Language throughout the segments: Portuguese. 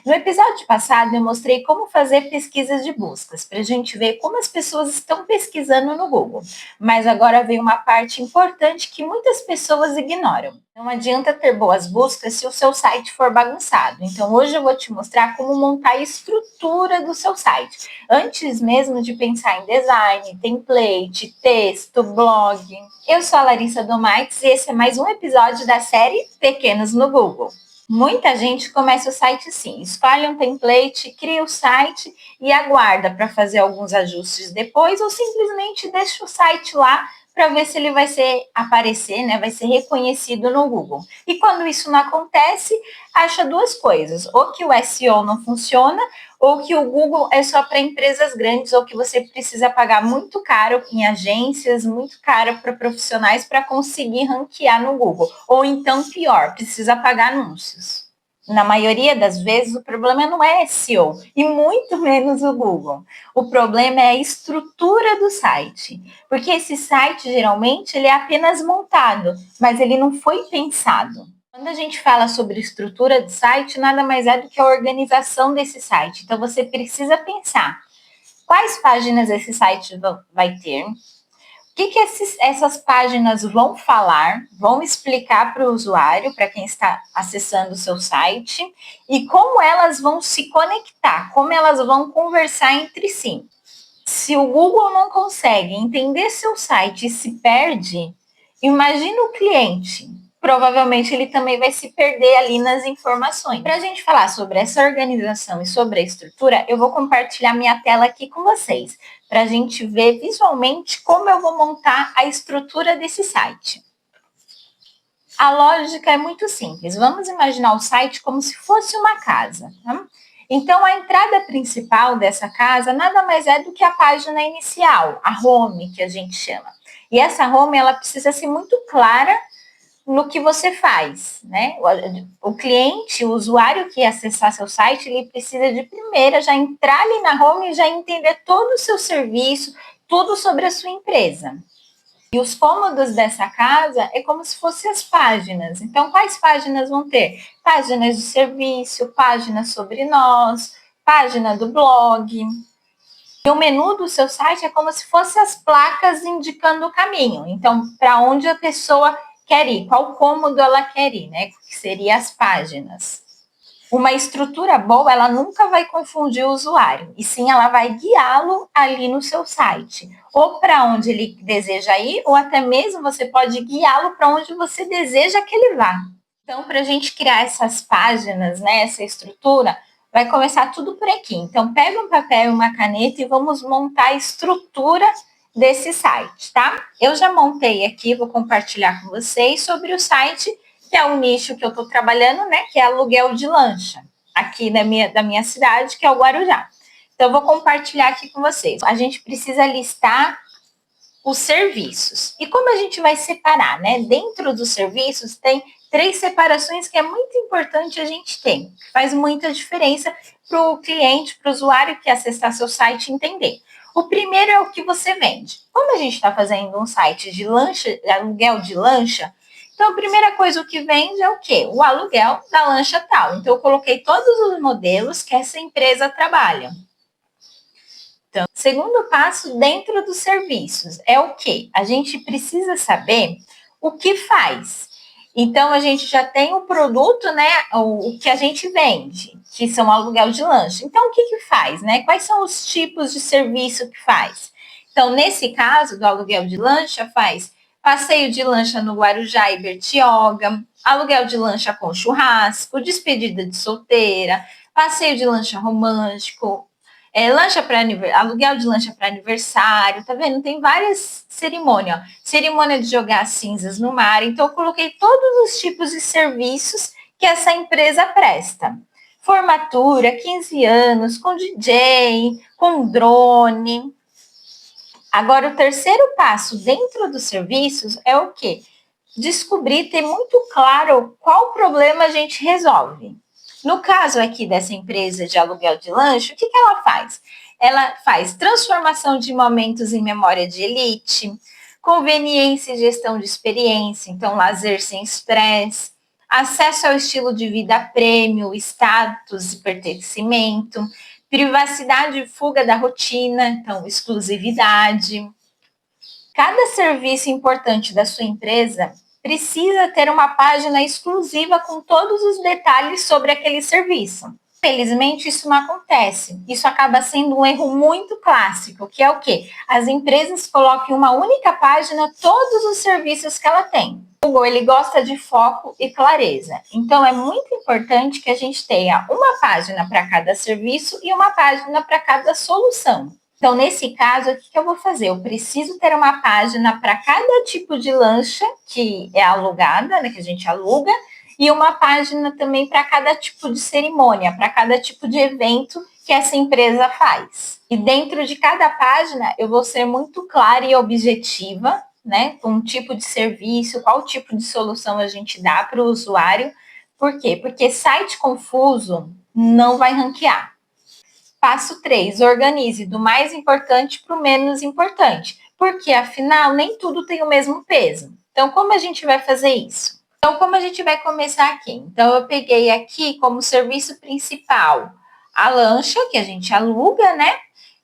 No episódio passado, eu mostrei como fazer pesquisas de buscas, para a gente ver como as pessoas estão pesquisando no Google. Mas agora vem uma parte importante que muitas pessoas ignoram. Não adianta ter boas buscas se o seu site for bagunçado. Então, hoje eu vou te mostrar como montar a estrutura do seu site, antes mesmo de pensar em design, template, texto, blog. Eu sou a Larissa Domates e esse é mais um episódio da série Pequenos no Google. Muita gente começa o site assim, escolhe um template, cria o site e aguarda para fazer alguns ajustes depois ou simplesmente deixa o site lá para ver se ele vai aparecer, né? Vai ser reconhecido no Google. E quando isso não acontece, acha duas coisas: ou que o SEO não funciona, ou que o Google é só para empresas grandes, ou que você precisa pagar muito caro em agências, muito caro para profissionais para conseguir ranquear no Google. Ou então, pior, precisa pagar anúncios. Na maioria das vezes, o problema não é SEO e muito menos o Google. O problema é a estrutura do site, porque esse site, geralmente, ele é apenas montado, mas ele não foi pensado. Quando a gente fala sobre estrutura do site, nada mais é do que a organização desse site. Então, você precisa pensar quais páginas esse site vai ter, o que essas páginas vão falar, vão explicar para o usuário, para quem está acessando o seu site, e como elas vão se conectar, como elas vão conversar entre si. Se o Google não consegue entender seu site e se perde, imagina o cliente. Provavelmente ele também vai se perder ali nas informações. Para a gente falar sobre essa organização e sobre a estrutura, eu vou compartilhar minha tela aqui com vocês, para a gente ver visualmente como eu vou montar a estrutura desse site. A lógica é muito simples. Vamos imaginar o site como se fosse uma casa. Tá? Então, a entrada principal dessa casa nada mais é do que a página inicial, a home, que a gente chama. E essa home, ela precisa ser muito clara no que você faz, né? O cliente, o usuário que acessar seu site, ele precisa de primeira já entrar ali na home e já entender todo o seu serviço, tudo sobre a sua empresa. E os cômodos dessa casa é como se fossem as páginas. Então, quais páginas vão ter? Páginas de serviço, páginas sobre nós, página do blog. E o menu do seu site é como se fossem as placas indicando o caminho. Então, para onde a pessoa quer ir, qual cômodo ela quer ir, né? Que seria as páginas. Uma estrutura boa, ela nunca vai confundir o usuário, e sim ela vai guiá-lo ali no seu site, ou para onde ele deseja ir, ou até mesmo você pode guiá-lo para onde você deseja que ele vá. Então, para a gente criar essas páginas, né, essa estrutura, vai começar tudo por aqui. Então, pega um papel e uma caneta e vamos montar a estrutura desse site, tá? Eu já montei aqui, vou compartilhar com vocês sobre o site, que é o nicho que eu estou trabalhando, né? Que é aluguel de lancha, aqui da minha cidade, que é o Guarujá. Então, eu vou compartilhar aqui com vocês. A gente precisa listar os serviços. E como a gente vai separar, né? Dentro dos serviços, tem 3 separações que é muito importante a gente ter. Faz muita diferença para o cliente, para o usuário que acessar seu site entender. O primeiro é o que você vende. Como a gente está fazendo um site de lancha, aluguel de lancha, então, a primeira coisa o que vende é o quê? O aluguel da lancha tal. Então, eu coloquei todos os modelos que essa empresa trabalha. Então, segundo passo, dentro dos serviços, é o quê? A gente precisa saber o que faz. Então, a gente já tem o produto, né? O que a gente vende, que são aluguel de lancha. Então, o que faz, né? Quais são os tipos de serviço que faz? Então, nesse caso do aluguel de lancha, faz passeio de lancha no Guarujá e Bertioga, aluguel de lancha com churrasco, despedida de solteira, passeio de lancha romântico, aluguel de lancha para aniversário, tá vendo? Tem várias cerimônias, ó. Cerimônia de jogar cinzas no mar. Então, eu coloquei todos os tipos de serviços que essa empresa presta. Formatura, 15 anos, com DJ, com drone. Agora, o terceiro passo dentro dos serviços é o quê? Descobrir, ter muito claro qual problema a gente resolve. No caso aqui dessa empresa de aluguel de lanche, o que ela faz? Ela faz transformação de momentos em memória de elite, conveniência e gestão de experiência, então lazer sem estresse, acesso ao estilo de vida prêmio, status e pertencimento, privacidade e fuga da rotina, então exclusividade. Cada serviço importante da sua empresa precisa ter uma página exclusiva com todos os detalhes sobre aquele serviço. Felizmente, isso não acontece. Isso acaba sendo um erro muito clássico, que é o quê? As empresas colocam em uma única página todos os serviços que ela tem. O Google, ele gosta de foco e clareza. Então, é muito importante que a gente tenha uma página para cada serviço e uma página para cada solução. Então, nesse caso, o que eu vou fazer? Eu preciso ter uma página para cada tipo de lancha que é alugada, né, que a gente aluga, e uma página também para cada tipo de cerimônia, para cada tipo de evento que essa empresa faz. E dentro de cada página, eu vou ser muito clara e objetiva, né, com um tipo de serviço, qual tipo de solução a gente dá para o usuário. Por quê? Porque site confuso não vai ranquear. Passo 3, organize do mais importante para o menos importante, porque afinal nem tudo tem o mesmo peso. Então, como a gente vai fazer isso? Então, como a gente vai começar aqui? Então, eu peguei aqui como serviço principal a lancha, que a gente aluga, né?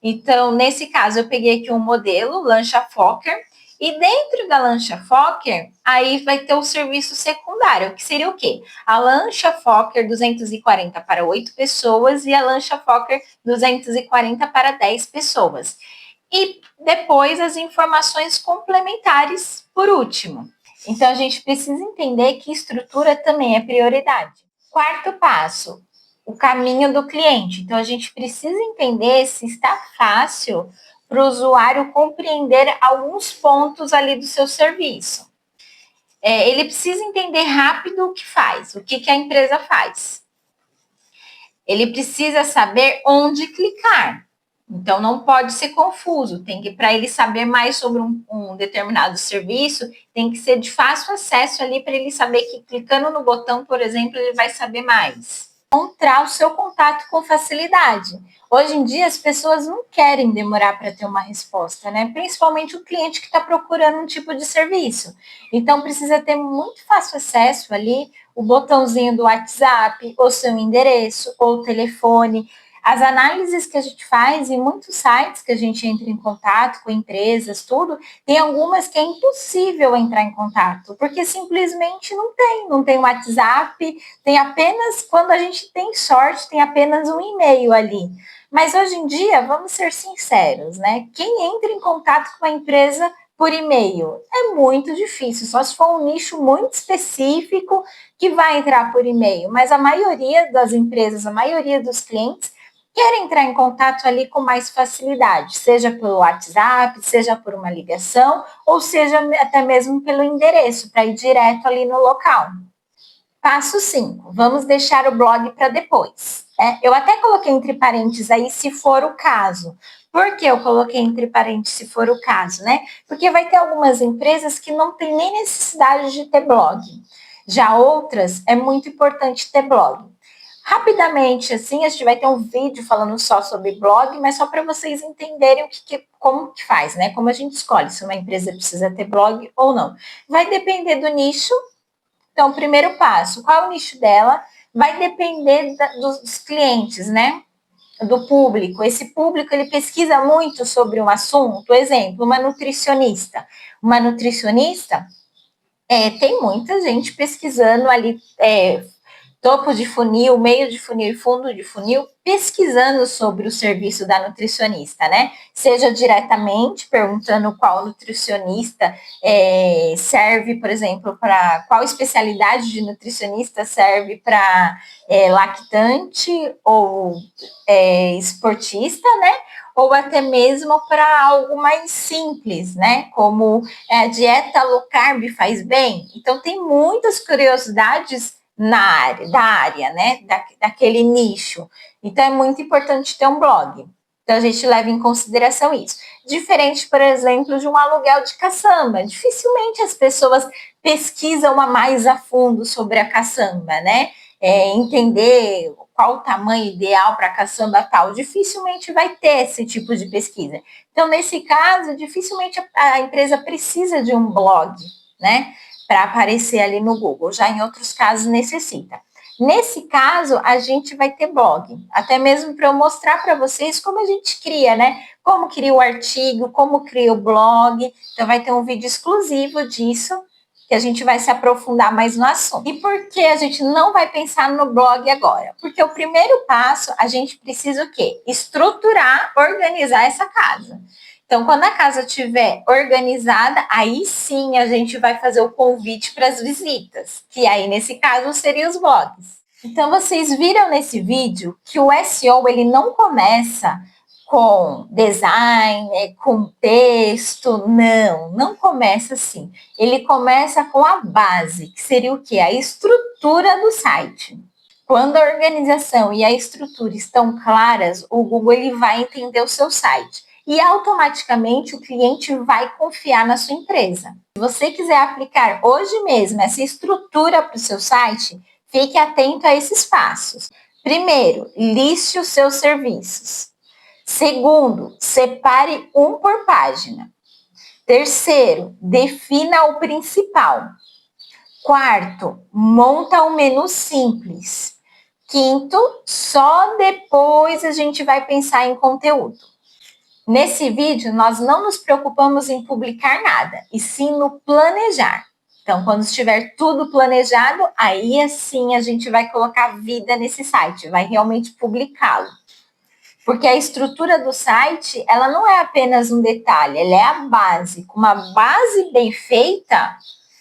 Então, nesse caso, eu peguei aqui um modelo, lancha Fokker, e dentro da lancha Fokker, aí vai ter o serviço secundário, que seria o quê? A lancha Fokker 240 para 8 pessoas e a lancha Fokker 240 para 10 pessoas. E depois as informações complementares por último. Então, a gente precisa entender que estrutura também é prioridade. Quarto passo, o caminho do cliente. Então, a gente precisa entender se está fácil para o usuário compreender alguns pontos ali do seu serviço. Ele precisa entender rápido o que faz, o que a empresa faz. Ele precisa saber onde clicar. Então, não pode ser confuso. Tem que, para ele saber mais sobre um determinado serviço, tem que ser de fácil acesso ali para ele saber que clicando no botão, por exemplo, ele vai saber mais. Encontrar o seu contato com facilidade. Hoje em dia, as pessoas não querem demorar para ter uma resposta, né? Principalmente o cliente que está procurando um tipo de serviço. Então, precisa ter muito fácil acesso ali, o botãozinho do WhatsApp, ou seu endereço, ou telefone. As análises que a gente faz em muitos sites que a gente entra em contato com empresas, tudo, tem algumas que é impossível entrar em contato, porque simplesmente não tem WhatsApp, tem apenas, quando a gente tem sorte, tem apenas um e-mail ali. Mas hoje em dia, vamos ser sinceros, né? Quem entra em contato com a empresa por e-mail é muito difícil, só se for um nicho muito específico que vai entrar por e-mail, mas a maioria das empresas, a maioria dos clientes quer entrar em contato ali com mais facilidade, seja pelo WhatsApp, seja por uma ligação, ou seja até mesmo pelo endereço, para ir direto ali no local. Passo 5, vamos deixar o blog para depois. Eu até coloquei entre parênteses aí, se for o caso. Por que eu coloquei entre parênteses, se for o caso, né? Porque vai ter algumas empresas que não tem nem necessidade de ter blog. Já outras, é muito importante ter blog. Rapidamente, assim, a gente vai ter um vídeo falando só sobre blog, mas só para vocês entenderem como que faz, né? Como a gente escolhe se uma empresa precisa ter blog ou não. Vai depender do nicho. Então, primeiro passo, qual é o nicho dela? Vai depender dos clientes, né? Do público. Esse público, ele pesquisa muito sobre um assunto. Exemplo, uma nutricionista. Uma nutricionista, tem muita gente pesquisando ali, topo de funil, meio de funil e fundo de funil, pesquisando sobre o serviço da nutricionista, né? Seja diretamente perguntando qual nutricionista serve, por exemplo, para qual especialidade de nutricionista serve para lactante ou esportista, né? Ou até mesmo para algo mais simples, né? Como a dieta low carb faz bem. Então, tem muitas curiosidades da área, né? Daquele nicho. Então, é muito importante ter um blog. Então, a gente leva em consideração isso. Diferente, por exemplo, de um aluguel de caçamba. Dificilmente as pessoas pesquisam a mais a fundo sobre a caçamba, né? Entender qual o tamanho ideal para a caçamba tal, dificilmente vai ter esse tipo de pesquisa. Então, nesse caso, dificilmente a empresa precisa de um blog, né? para aparecer ali no Google. Já em outros casos necessita. Nesse caso, a gente vai ter blog, até mesmo para eu mostrar para vocês como a gente cria, né? Como cria o artigo, como cria o blog. Então, vai ter um vídeo exclusivo disso, que a gente vai se aprofundar mais no assunto. E por que a gente não vai pensar no blog agora? Porque o primeiro passo, a gente precisa o quê? Estruturar, organizar essa casa. Então, quando a casa estiver organizada, aí sim a gente vai fazer o convite para as visitas, que aí, nesse caso, seriam os blogs. Então, vocês viram nesse vídeo que o SEO, ele não começa com design, com texto, não começa assim. Ele começa com a base, que seria o quê? A estrutura do site. Quando a organização e a estrutura estão claras, o Google ele vai entender o seu site e automaticamente o cliente vai confiar na sua empresa. Se você quiser aplicar hoje mesmo essa estrutura para o seu site, fique atento a esses passos. Primeiro, liste os seus serviços. Segundo, separe um por página. Terceiro, defina o principal. Quarto, monta um menu simples. Quinto, só depois a gente vai pensar em conteúdo. Nesse vídeo, nós não nos preocupamos em publicar nada, e sim no planejar. Então, quando estiver tudo planejado, aí assim a gente vai colocar vida nesse site, vai realmente publicá-lo. Porque a estrutura do site, ela não é apenas um detalhe, ela é a base. Com uma base bem feita,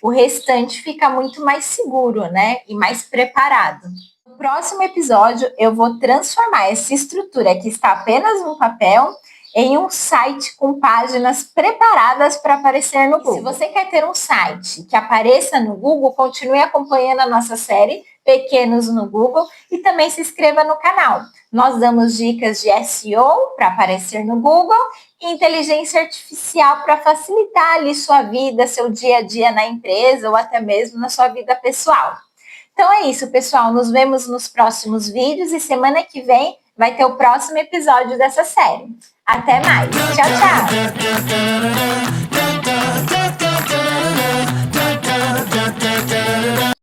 o restante fica muito mais seguro, né? E mais preparado. No próximo episódio, eu vou transformar essa estrutura que está apenas no papel em um site com páginas preparadas para aparecer no Google. Se você quer ter um site que apareça no Google, continue acompanhando a nossa série Pequenos no Google e também se inscreva no canal. Nós damos dicas de SEO para aparecer no Google e inteligência artificial para facilitar ali sua vida, seu dia a dia na empresa ou até mesmo na sua vida pessoal. Então é isso, pessoal. Nos vemos nos próximos vídeos e semana que vem vai ter o próximo episódio dessa série. Até mais. Tchau, tchau.